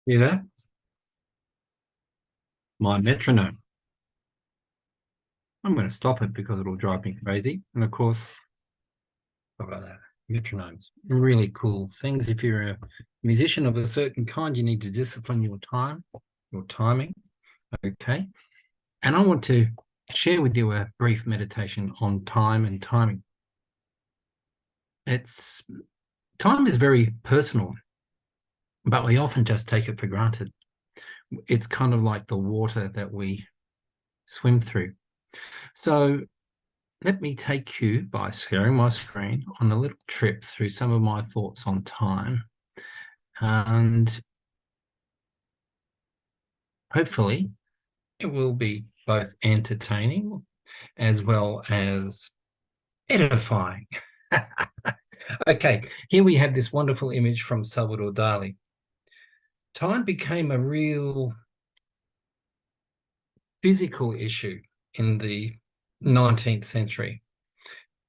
You there? My metronome. I'm going to stop it because it'll drive me crazy. And of course, what about that? Metronomes, really cool things. If you're a musician of a certain kind, you need to discipline your time, your timing. Okay. And I want to share with you a brief meditation on time and timing. It's time is very personal, but we often just take it for granted. It's kind of like the water that we swim through. So let me take you, by sharing my screen, on a little trip through some of my thoughts on time. And hopefully it will be both entertaining as well as edifying. Okay, here we have this wonderful image from Salvador Dali. Time became a real physical issue in the 19th century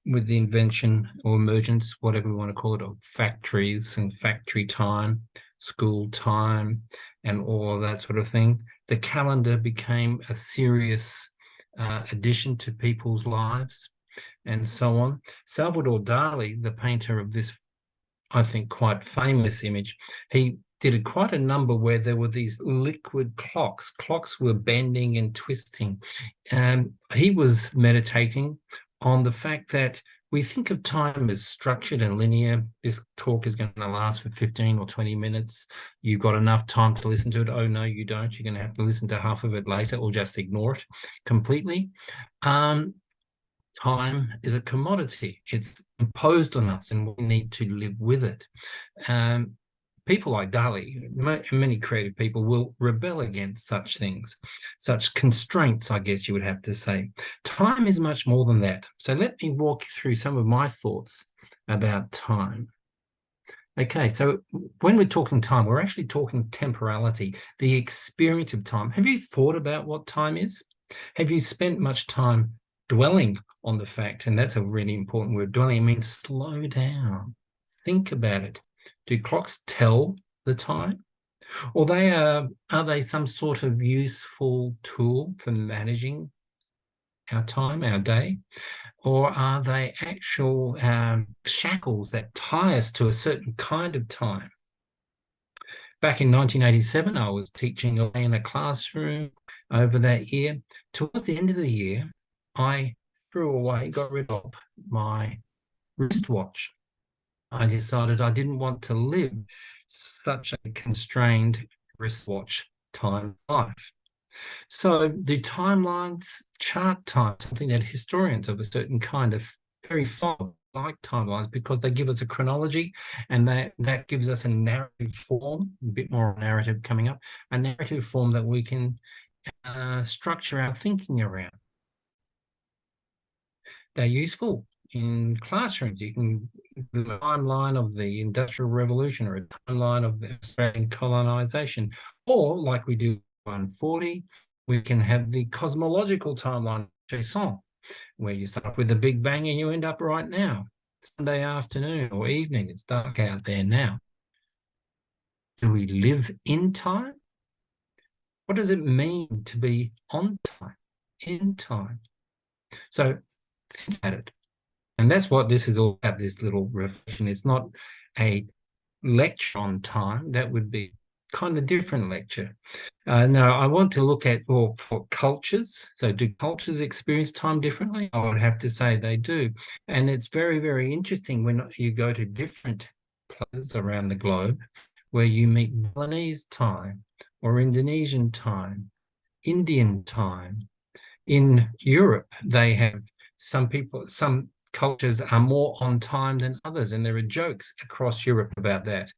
with the invention or emergence, whatever we want to call it, of factories and factory time, school time, and all of that sort of thing. The calendar became a serious addition to people's lives and so on. Salvador Dali, the painter of this, I think, quite famous image, he did quite a number where there were these liquid clocks. Clocks were bending and twisting. And he was meditating on the fact that we think of time as structured and linear. This talk is going to last for 15 or 20 minutes. You've got enough time to listen to it. Oh, no, you don't. You're going to have to listen to half of it later or just ignore it completely. Time is a commodity. It's imposed on us and we need to live with it. People like Dali, many creative people, will rebel against such things, such constraints, I guess you would have to say. Time is much more than that. So let me walk you through some of my thoughts about time. Okay, so when we're talking time, we're actually talking temporality, the experience of time. Have you thought about what time is? Have you spent much time dwelling on the fact, and that's a really important word, dwelling, it means slow down, think about it. Do clocks tell the time? Or are they some sort of useful tool for managing our time, our day? Or are they actual shackles that tie us to a certain kind of time? Back in 1987, I was teaching in a classroom over that year. Towards the end of the year, I got rid of my wristwatch. I decided I didn't want to live such a constrained wristwatch time life. So do timelines chart time, something that historians of a certain kind of very fond like timelines because they give us a chronology and that gives us a narrative form, a bit more narrative coming up, a narrative form that we can structure our thinking around. They're useful in classrooms. You can do a timeline of the Industrial Revolution or a timeline of the Australian colonisation, or like we do 140, we can have the cosmological timeline, Jason, where you start with the Big Bang and you end up right now, Sunday afternoon or evening. It's dark out there now. Do we live in time? What does it mean to be on time, in time? So think about it. And that's what this is all about, this little reflection. It's not a lecture on time. That would be kind of different lecture. No, I want to look at, well, for cultures. So do cultures experience time differently? I would have to say they do. And it's very, very interesting when you go to different places around the globe where you meet Balinese time or Indonesian time, Indian time. In Europe, they have some cultures are more on time than others, and there are jokes across Europe about that.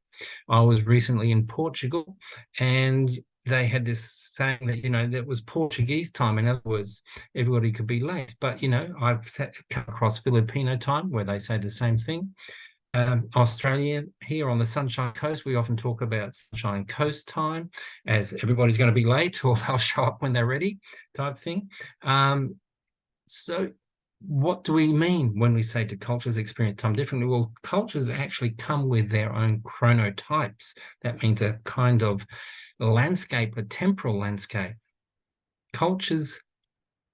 I was recently in Portugal, and they had this saying that, that was Portuguese time. In other words, everybody could be late. But, I've come across Filipino time where they say the same thing. Australia, here on the Sunshine Coast, we often talk about Sunshine Coast time, as everybody's going to be late or they'll show up when they're ready type thing. So what do we mean when we say do cultures experience time differently? Well, cultures actually come with their own chronotypes. That means a kind of landscape, a temporal landscape. Cultures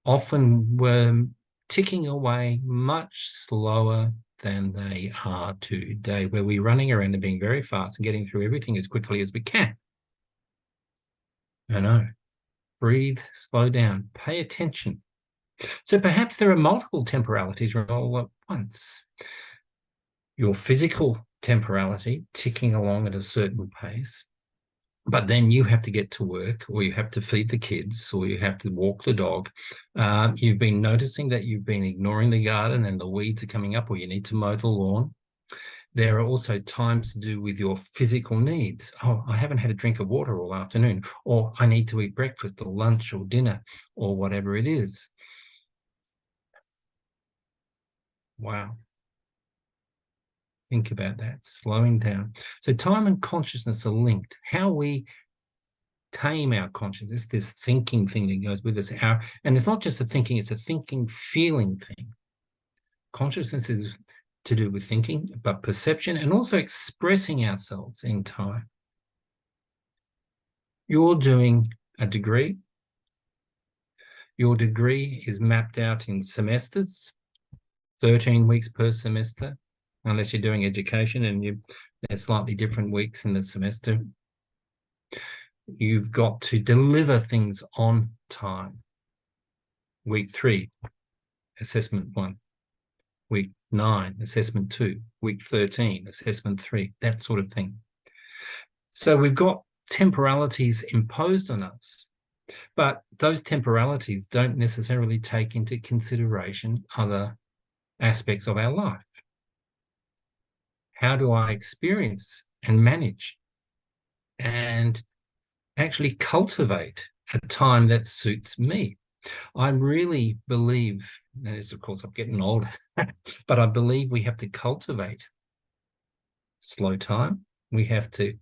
often were ticking away much slower than they are today, where we're running around and being very fast and getting through everything as quickly as we can. I know. Breathe, slow down, pay attention. So perhaps there are multiple temporalities all at once. Your physical temporality ticking along at a certain pace, but then you have to get to work, or you have to feed the kids, or you have to walk the dog. You've been noticing that you've been ignoring the garden and the weeds are coming up, or you need to mow the lawn. There are also times to do with your physical needs. Oh, I haven't had a drink of water all afternoon, or I need to eat breakfast or lunch or dinner or whatever it is. Wow. Think about that, slowing down. So time and consciousness are linked. How we tame our consciousness, this thinking thing that goes with us. And it's not just a thinking, it's a thinking, feeling thing. Consciousness is to do with thinking, but perception and also expressing ourselves in time. You're doing a degree. Your degree is mapped out in semesters, 13 weeks per semester, unless you're doing education and there's slightly different weeks in the semester. You've got to deliver things on time. Week 3, assessment 1. Week 9, assessment 2. Week 13, assessment 3, that sort of thing. So we've got temporalities imposed on us, but those temporalities don't necessarily take into consideration other aspects of our life. How do I experience and manage and actually cultivate a time that suits me? I really believe, and of course I'm getting older, but I believe we have to cultivate slow time. We have to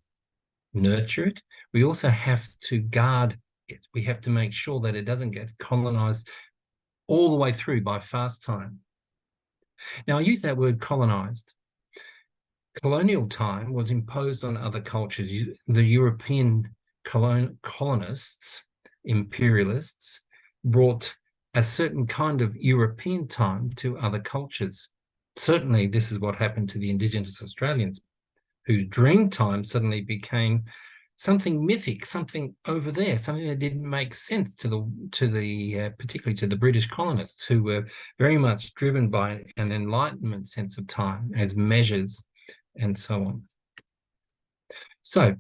nurture it. We also have to guard it. We have to make sure that it doesn't get colonized all the way through by fast time. Now, I use that word colonized. Colonial time was imposed on other cultures. The European colonists, imperialists, brought a certain kind of European time to other cultures. Certainly, this is what happened to the Indigenous Australians, whose dream time suddenly became something mythic, something over there, something that didn't make sense to the particularly to the British colonists, who were very much driven by an Enlightenment sense of time as measures and so on. So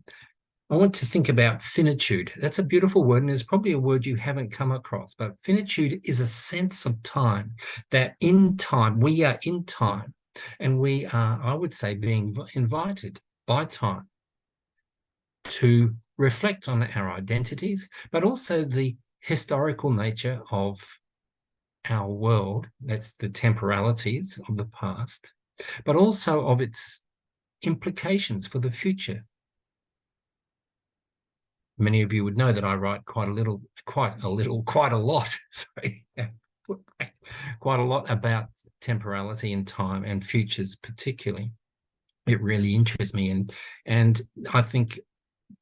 I want to think about finitude. That's a beautiful word, and it's probably a word you haven't come across, but finitude is a sense of time, that in time, we are in time, and we are, I would say, being invited by time to reflect on our identities, but also the historical nature of our world, that's the temporalities of the past, but also of its implications for the future. Many of you would know that I write quite a lot, sorry, quite a lot about temporality and time and futures particularly. It really interests me. And I think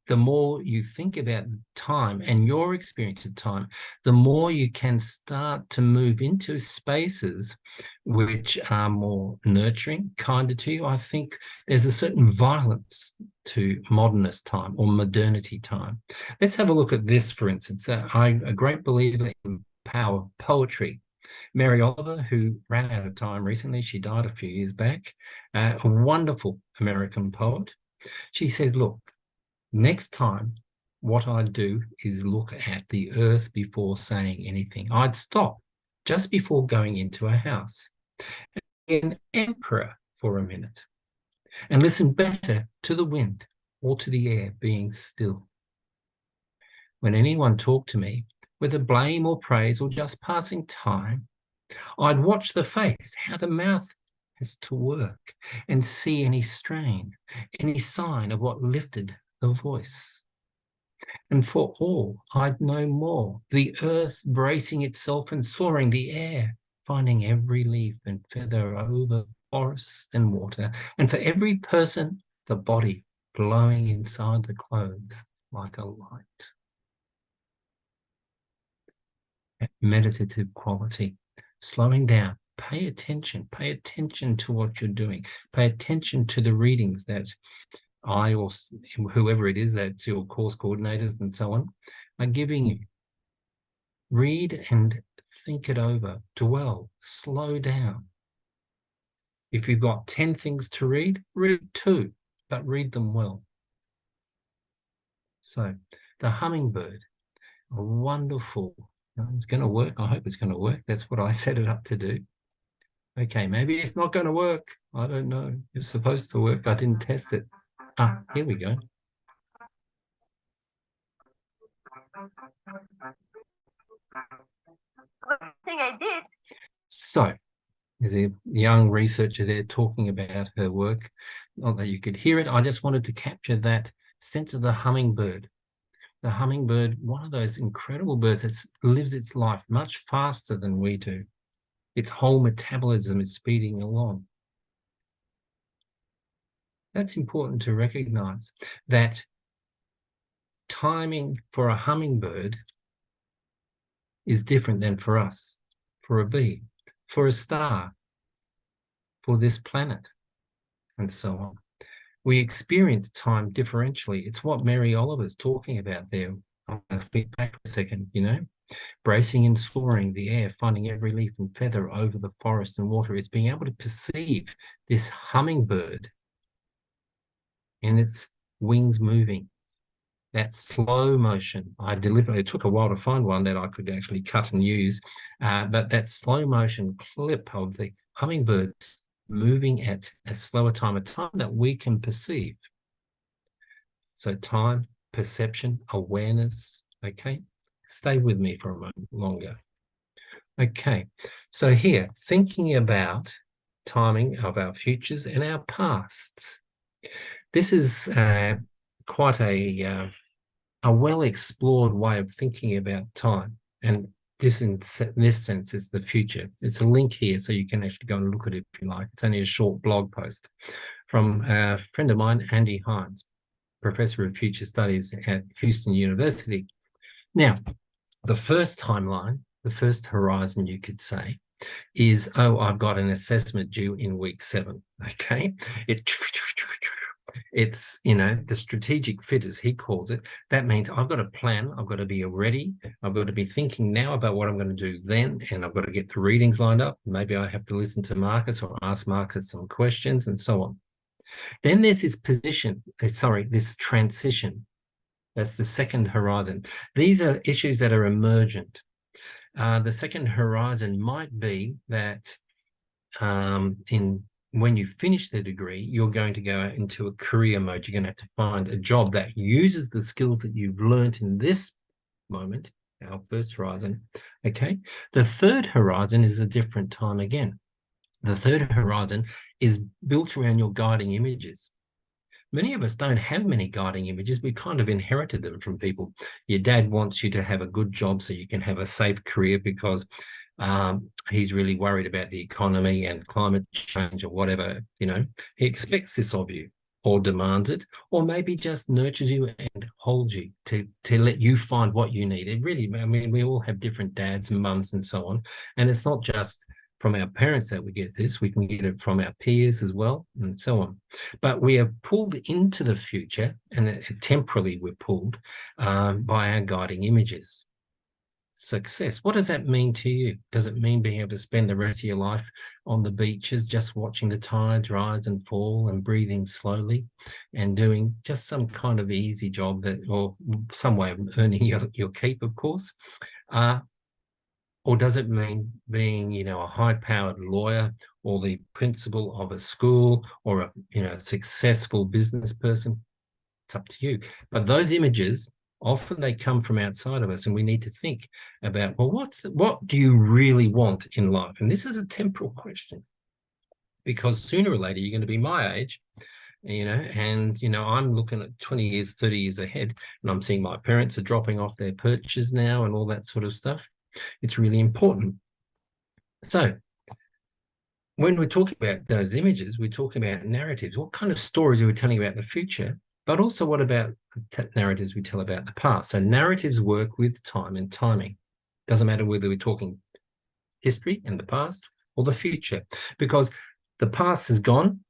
the more you think about time and your experience of time, the more you can start to move into spaces which are more nurturing, kinder to you. I think there's a certain violence to modernist time or modernity time. Let's have a look at this, for instance. I'm a great believer in power poetry. Mary Oliver, who ran out of time recently, she died a few years back, a wonderful American poet. She said, look, next time, what I'd do is look at the earth before saying anything. I'd stop just before going into a house, an emperor for a minute, and listen better to the wind or to the air being still. When anyone talked to me, whether blame or praise or just passing time, I'd watch the face, how the mouth has to work, and see any strain, any sign of what lifted the voice. And for all, I'd know more, the earth bracing itself and soaring the air, finding every leaf and feather over forest and water, and for every person, the body glowing inside the clothes like a light. Meditative quality, slowing down, pay attention to what you're doing, pay attention to the readings that I or whoever it is, that's your course coordinators and so on, are giving you. Read and think it over, dwell, slow down. If you've got 10 things to read 2, but read them well. So the hummingbird, a wonderful, it's going to work. I hope it's going to work. That's what I set it up to do. Okay, maybe it's not going to work. I don't know. It's supposed to work. I didn't test it. Here we go. I think I did. So there's a young researcher there talking about her work. Not that you could hear it. I just wanted to capture that sense of the hummingbird. The hummingbird, one of those incredible birds that lives its life much faster than we do. Its whole metabolism is speeding along. That's important to recognize, that timing for a hummingbird is different than for us, for a bee, for a star, for this planet, and so on. We experience time differentially. It's what Mary Oliver's talking about there. I'm going to speak back for a second, bracing and soaring the air, finding every leaf and feather over the forest and water, is being able to perceive this hummingbird and its wings moving. That slow motion, I deliberately, it took a while to find one that I could actually cut and use, but that slow motion clip of the hummingbirds moving at a slower time, a time that we can perceive. So time, perception, awareness, okay? Stay with me for a moment longer. Okay, so here, thinking about timing of our futures and our pasts. This is quite a well-explored way of thinking about time. And this, in this sense, is the future. It's a link here, so you can actually go and look at it if you like. It's only a short blog post from a friend of mine, Andy Hines, Professor of Future Studies at Houston University. Now, the first timeline, the first horizon, you could say, is, I've got an assessment due in week 7, okay? It's, the strategic fit, as he calls it. That means I've got a plan. I've got to be ready. I've got to be thinking now about what I'm going to do then, and I've got to get the readings lined up. Maybe I have to listen to Marcus or ask Marcus some questions and so on. Then there's this this transition. That's the second horizon. These are issues that are emergent. The second horizon might be that when you finish the degree, you're going to go into a career mode. You're going to have to find a job that uses the skills that you've learned in this moment, our first horizon. Okay. The third horizon is a different time again. The third horizon is built around your guiding images. Many of us don't have many guiding images. We kind of inherited them from people. Your dad wants you to have a good job so you can have a safe career because he's really worried about the economy and climate change or whatever. He expects this of you, or demands it, or maybe just nurtures you and holds you to let you find what you need. It really, we all have different dads and mums and so on. And it's not just from our parents that we get this. We can get it from our peers as well, and so on. But we are pulled into the future, and temporarily we're pulled by our guiding images. Success. What does that mean to you? Does it mean being able to spend the rest of your life on the beaches, just watching the tides rise and fall and breathing slowly and doing just some kind of easy job or some way of earning your keep, of course? Or does it mean being, a high-powered lawyer or the principal of a school or a successful business person? It's up to you. But those images, often they come from outside of us, and we need to think about, well, what do you really want in life? And this is a temporal question, because sooner or later you're going to be my age, and I'm looking at 20 years, 30 years ahead, and I'm seeing my parents are dropping off their perches now and all that sort of stuff. It's really important. So when we're talking about those images, we're talking about narratives. What kind of stories are we telling about the future? But also, what about narratives we tell about the past? So narratives work with time and timing. Doesn't matter whether we're talking history and the past or the future, because the past is gone.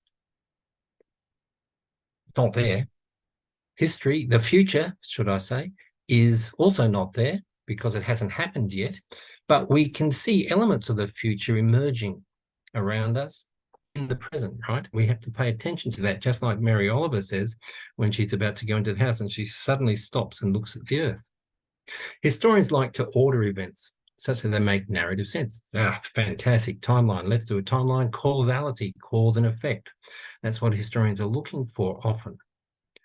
It's not there. History, the future, should I say, is also not there because it hasn't happened yet. But we can see elements of the future emerging around us in the present, right? We have to pay attention to that, just like Mary Oliver says when she's about to go into the house and she suddenly stops and looks at the earth. Historians like to order events such that they make narrative sense. Fantastic timeline. Let's do a timeline. Causality, cause and effect. That's what historians are looking for often,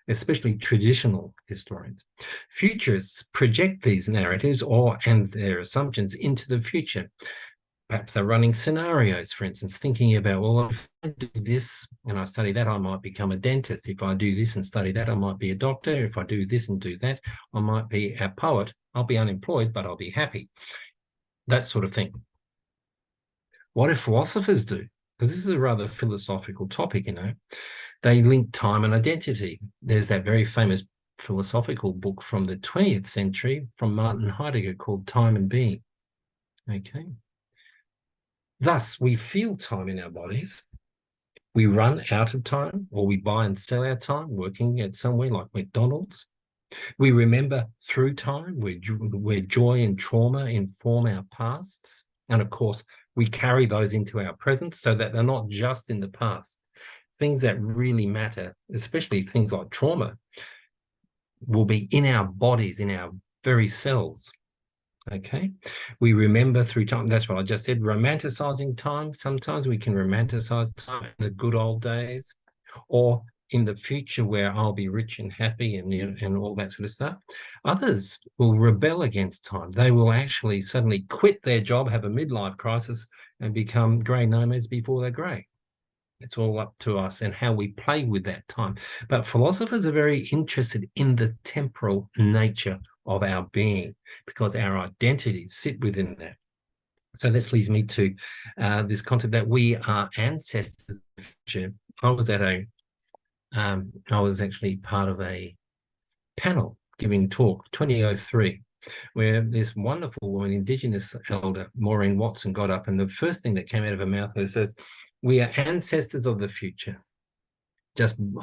especially traditional historians. Futurists project these narratives and their assumptions into the future. Perhaps they're running scenarios, for instance, thinking about, well, if I do this and I study that, I might become a dentist. If I do this and study that, I might be a doctor. If I do this and do that, I might be a poet. I'll be unemployed, but I'll be happy. That sort of thing. What do philosophers do? Because this is a rather philosophical topic, They link time and identity. There's that very famous philosophical book from the 20th century from Martin Heidegger called Time and Being. Okay. Thus, we feel time in our bodies. We run out of time, or we buy and sell our time working at somewhere like McDonald's. We remember through time where joy and trauma inform our pasts. And of course, we carry those into our present so that they're not just in the past. Things that really matter, especially things like trauma, will be in our bodies, in our very cells. Okay, we remember through time. That's what I just said. Romanticizing time. Sometimes we can romanticize time in the good old days, or in the future where I'll be rich and happy and all that sort of stuff. Others will rebel against time. They will actually suddenly quit their job, have a midlife crisis, and become grey nomads before they're grey. It's all up to us and how we play with that time. But philosophers are very interested in the temporal nature of our being because our identities sit within that. So this leads me to this concept that we are ancestors of the future. I was actually part of a panel giving talk 2003 where this wonderful woman, Indigenous elder Maureen Watson, got up, and the first thing that came out of her mouth was that we are ancestors of the future.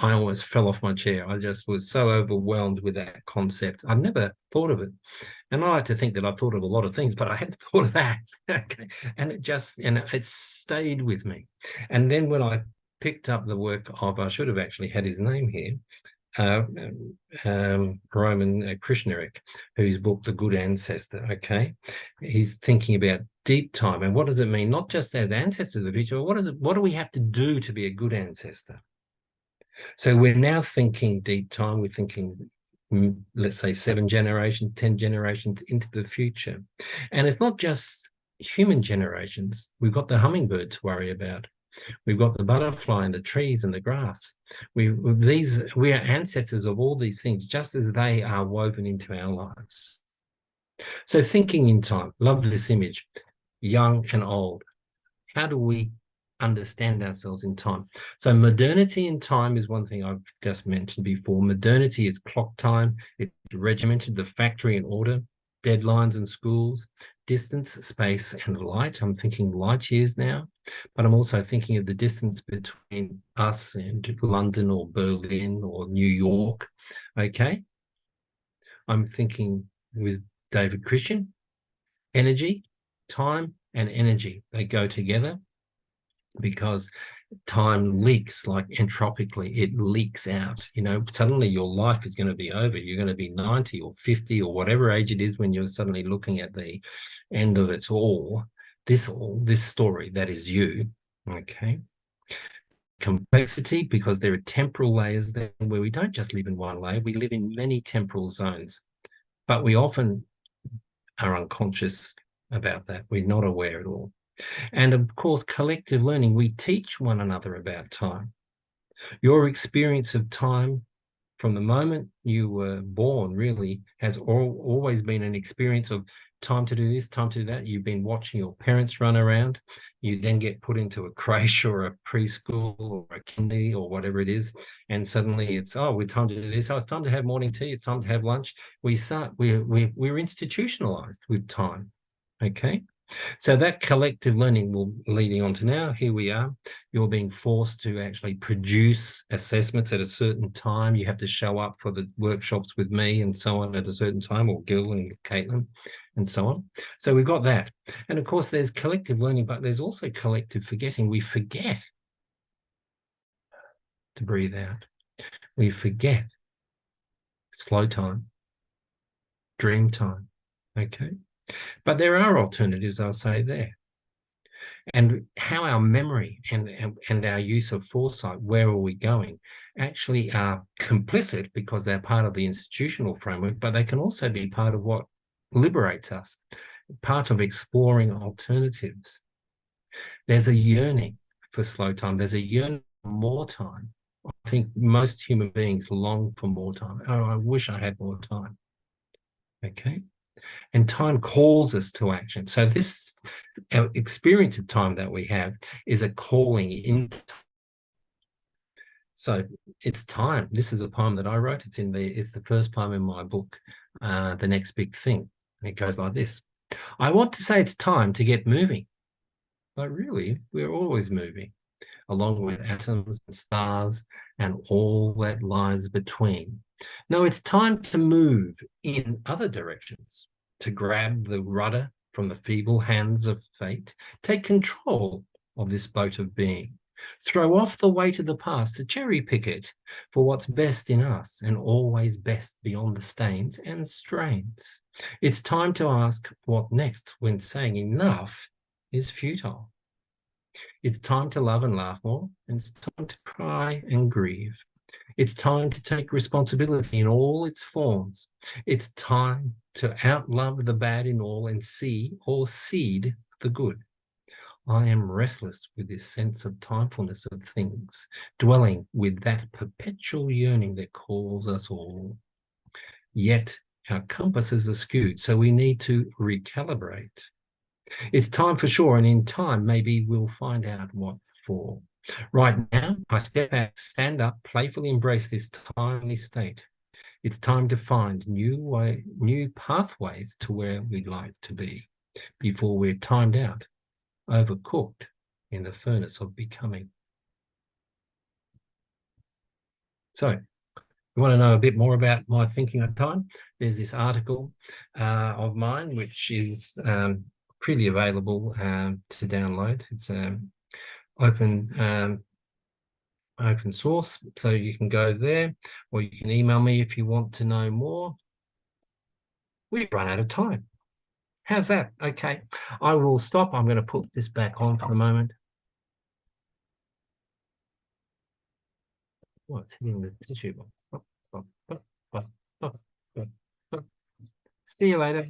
I almost fell off my chair. I just was so overwhelmed with that concept. I've never thought of it. And I like to think that I've thought of a lot of things, but I hadn't thought of that. Okay. And it stayed with me. And then when I picked up the work of, I should have actually had his name here, Roman Krishnarik, whose book, The Good Ancestor, okay? He's thinking about deep time. And what does it mean? Not just as ancestors of the future, but what do we have to do to be a good ancestor? So we're now thinking deep time. We're thinking, let's say 7 generations, 10 generations into the future. And it's not just human generations. We've got the hummingbird to worry about. We've got the butterfly and the trees and the grass. We are ancestors of all these things, just as they are woven into our lives. So thinking in time, love this image, young and old. How do we understand ourselves in time? So modernity in time is one thing I've just mentioned before. Modernity is clock time. It's regimented, the factory in order, deadlines in schools, distance, space, and light. I'm thinking light years now, but I'm also thinking of the distance between us and London or Berlin or New York. Okay. I'm thinking with David Christian, energy, time, and energy. They go together because time leaks like entropically. It leaks out. Suddenly your life is going to be over. You're going to be 90 or 50 or whatever age it is when you're suddenly looking at the end of it all. This story that is you. Okay. Complexity, because there are temporal layers there where we don't just live in one layer. We live in many temporal zones, but we often are unconscious about that. We're not aware at all. And of course, collective learning, we teach one another about time. Your experience of time from the moment you were born really has always been an experience of time to do this, time to do that. You've been watching your parents run around. You then get put into a creche or a preschool or a kindy or whatever it is. And suddenly it's, oh, we're time to do this. Oh, it's time to have morning tea. It's time to have lunch. We're institutionalized with time. Okay. So that collective learning will leading on to now, here we are. You're being forced to actually produce assessments at a certain time. You have to show up for the workshops with me and so on at a certain time, or Gil and Caitlin and so on. So we've got that. And of course, there's collective learning, but there's also collective forgetting. We forget to breathe out. We forget slow time, dream time, okay? But there are alternatives, I'll say there. And how our memory and our use of foresight, where are we going, actually are complicit because they're part of the institutional framework, but they can also be part of what liberates us, part of exploring alternatives. There's a yearning for slow time. There's a yearning for more time. I think most human beings long for more time. Oh, I wish I had more time. Okay. And time calls us to action. So this experience of time that we have is a calling in. So it's time. This is a poem that I wrote. It's the first poem in my book, The Next Big Thing. And it goes like this. I want to say it's time to get moving, but really we're always moving, along with atoms and stars and all that lies between. No, it's time to move in other directions, to grab the rudder from the feeble hands of fate, take control of this boat of being, throw off the weight of the past, to cherry pick it for what's best in us and always best beyond the stains and strains. It's time to ask what next when saying enough is futile. It's time to love and laugh more, and it's time to cry and grieve. It's time to take responsibility in all its forms. It's time to outlove the bad in all and see or seed the good. I am restless with this sense of timefulness of things, dwelling with that perpetual yearning that calls us all. Yet our compasses are skewed, so we need to recalibrate. It's time for sure, and in time, maybe we'll find out what for. Right now, I step back, stand up, playfully embrace this timely state. It's time to find new pathways to where we'd like to be before we're timed out, overcooked in the furnace of becoming. So, you want to know a bit more about my thinking of time? There's this article of mine, which is freely available to download. It's open source, so you can go there, or you can email me if you want to know more. We've run out of time. How's that? Okay, I will stop. I'm going to put this back on for a moment. Oh, it's hitting the tissue. See you later.